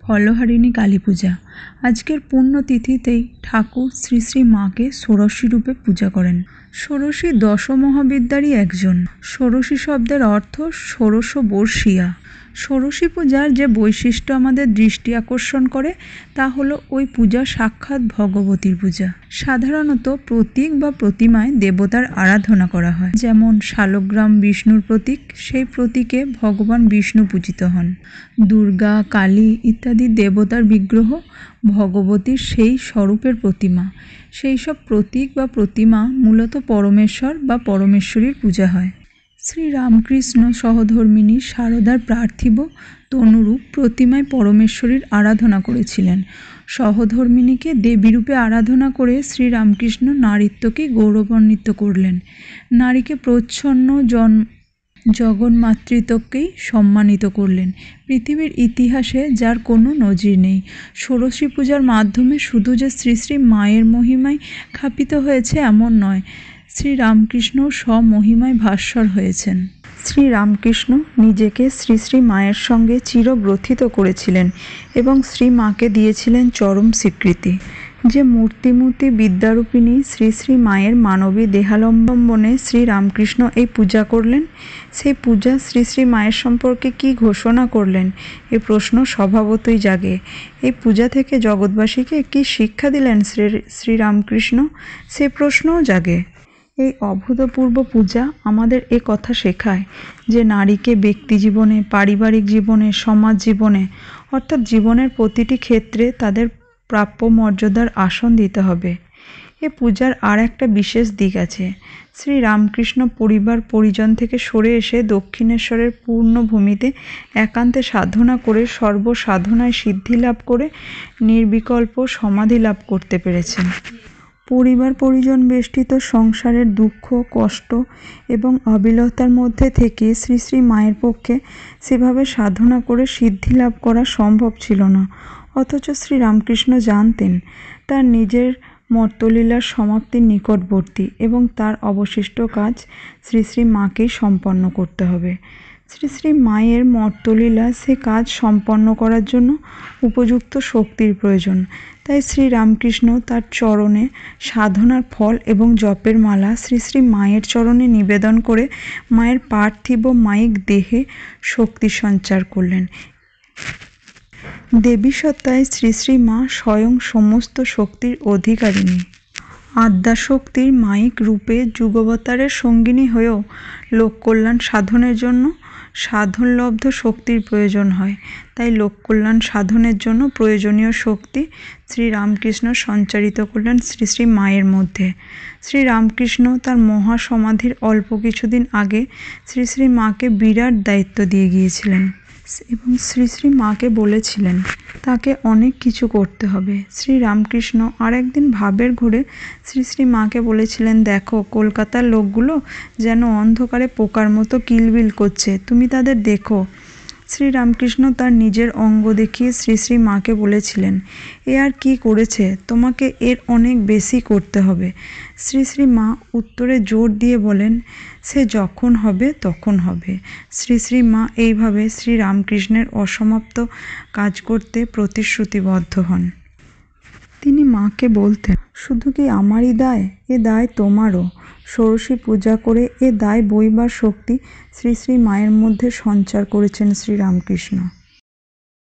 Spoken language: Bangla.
ফলহারিণী কালী পূজা। আজকের পুণ্যতিথিতেই ঠাকুর শ্রী শ্রী মাকে ষোড়শী রূপে পূজা করেন। ষোড়শী দশমহাবিদ্যারই একজন। ষোড়শী শব্দের অর্থ ষোড়শ বর্ষীয়া। ষোড়শী পূজার যে বৈশিষ্ট্য আমাদের দৃষ্টি আকর্ষণ করে তা হলো ওই পূজা সাক্ষাৎ ভগবতীর পূজা। সাধারণত প্রতীক বা প্রতিমায় দেবতার আরাধনা করা হয়, যেমন শালগ্রাম বিষ্ণুর প্রতীক, সেই প্রতীকে ভগবান বিষ্ণু পূজিত হন। দুর্গা, কালী ইত্যাদি দেবতার বিগ্রহ ভগবতীর সেই স্বরূপের প্রতিমা। সেই সব প্রতীক বা প্রতিমা মূলত পরমেশ্বর বা পরমেশ্বরীর পূজা হয়। শ্রী রামকৃষ্ণ সহধর্মিণী শারদার পার্থিব তনুরূপ প্রতিমায় পরমেশ্বরীর আরাধনা করেছিলেন। সহধর্মিণীকে দেবীরূপে আরাধনা করে শ্রী রামকৃষ্ণ নারীত্বকে গৌরবান্বিত করলেন। নারীকে প্রচ্ছন্ন জগন্মাতৃত্বকেই সম্মানিত করলেন। পৃথিবীর ইতিহাসে যার কোনো নজির নেই। ষোড়শী পূজার মাধ্যমে শুধু যে শ্রী শ্রী মায়ের মহিমায় খাপিত হয়েছে এমন নয়, শ্রী রামকৃষ্ণ স্বমহিমায় ভাস্বর হয়েছেন। শ্রী রামকৃষ্ণ নিজেকে শ্রী শ্রী মায়ের সঙ্গে চিরগ্রথিত করেছিলেন এবং শ্রী মাকে দিয়েছিলেন চরম স্বীকৃতি। যে মূর্তিমূর্তি বিদ্যারূপিণী শ্রী শ্রী মায়ের মানবী দেহালম্বনে শ্রী রামকৃষ্ণ এই পূজা করলেন, সেই পূজা শ্রী শ্রী মায়ের সম্পর্কে কি ঘোষণা করলেন এ প্রশ্ন স্বভাবতই জাগে। এই পূজা থেকে জগৎবাসীকে কি শিক্ষা দিলেন শ্রী রামকৃষ্ণ, সে প্রশ্নও জাগে। এই অভূতপূর্ব পূজা আমাদের এ কথা শেখায় যে নারীকে ব্যক্তি জীবনে, পারিবারিক জীবনে, সমাজ জীবনে অর্থাৎ জীবনের প্রতিটি ক্ষেত্রে তাদের প্রাপ্য মর্যাদার আসন দিতে হবে। এ পূজার আর একটা বিশেষ দিক আছে। শ্রী রামকৃষ্ণ পরিবার পরিজন থেকে সরে এসে দক্ষিণেশ্বরের পূর্ণভূমিতে একান্তে সাধনা করে সর্বসাধনায় সিদ্ধি লাভ করে নির্বিকল্প সমাধি লাভ করতে পেরেছেন। পরিবার পরিজন বেষ্টিত সংসারের দুঃখ, কষ্ট এবং অবিলতার মধ্যে থেকে শ্রী শ্রী মায়ের পক্ষে সেভাবে সাধনা করে সিদ্ধি লাভ করা সম্ভব ছিল না। অথচ শ্রী রামকৃষ্ণ জানতেন তার নিজের মর্ত্যলীলার সমাপ্তির নিকটবর্তী এবং তার অবশিষ্ট কাজ শ্রী শ্রী মাকেই সম্পন্ন করতে হবে। শ্রী শ্রী মায়ের মর্ত্যলীলা সে কাজ সম্পন্ন করার জন্য উপযুক্ত শক্তির প্রয়োজন। তাই শ্রী রামকৃষ্ণ তার চরণে সাধনার ফল এবং জপের মালা শ্রী শ্রী মায়ের চরণে নিবেদন করে মায়ের পার্থিব মায়িক দেহে শক্তি সঞ্চার করলেন। দেবী সত্তায় শ্রী শ্রী মা স্বয়ং সমস্ত শক্তির অধিকারিণী। আদ্যাশক্তির মায়িক রূপে যুগাবতারের সঙ্গিনী হয়েও লোককল্যাণ সাধনের জন্য সাধনলব্ধ শক্তির প্রয়োজন হয়। তাই লোককল্যাণ সাধনের জন্য প্রয়োজনীয় শক্তি শ্রী রামকৃষ্ণ সঞ্চারিত করলেন শ্রী শ্রী মায়ের মধ্যে। শ্রী রামকৃষ্ণ তার মহাসমাধির অল্প কিছুদিন আগে শ্রী শ্রী মাকে বিরাট দায়িত্ব দিয়ে গিয়েছিলেন এবং শ্রী শ্রী মাকে বলেছিলেন তাকে অনেক কিছু করতে হবে। শ্রী রামকৃষ্ণ আর একদিন ভাবের ঘোরে শ্রী শ্রী মাকে বলেছিলেন, দেখো কলকাতার লোকগুলো যেন অন্ধকারে পোকার মতো কিলবিল করছে, তুমি তাদের দেখো। শ্রী রামকৃষ্ণ তার নিজের অঙ্গ দেখিয়ে শ্রী শ্রী মাকে বলেছিলেন, এ আর কি করেছে, তোমাকে এর অনেক বেশি করতে হবে। শ্রী শ্রী মা উত্তরে জোর দিয়ে বলেন, সে যখন হবে তখন হবে। শ্রী শ্রী মা এইভাবে শ্রী রামকৃষ্ণের অসমাপ্ত কাজ করতে প্রতিশ্রুতিবদ্ধ হন। তিনি মাকে বলতেন, শুধু কি আমারই দায়, এ দায় তোমারও। ষোড়শী পূজা করে এ দায় বইবার শক্তি শ্রী শ্রী মায়ের মধ্যে সঞ্চার করেছেন শ্রী রামকৃষ্ণ।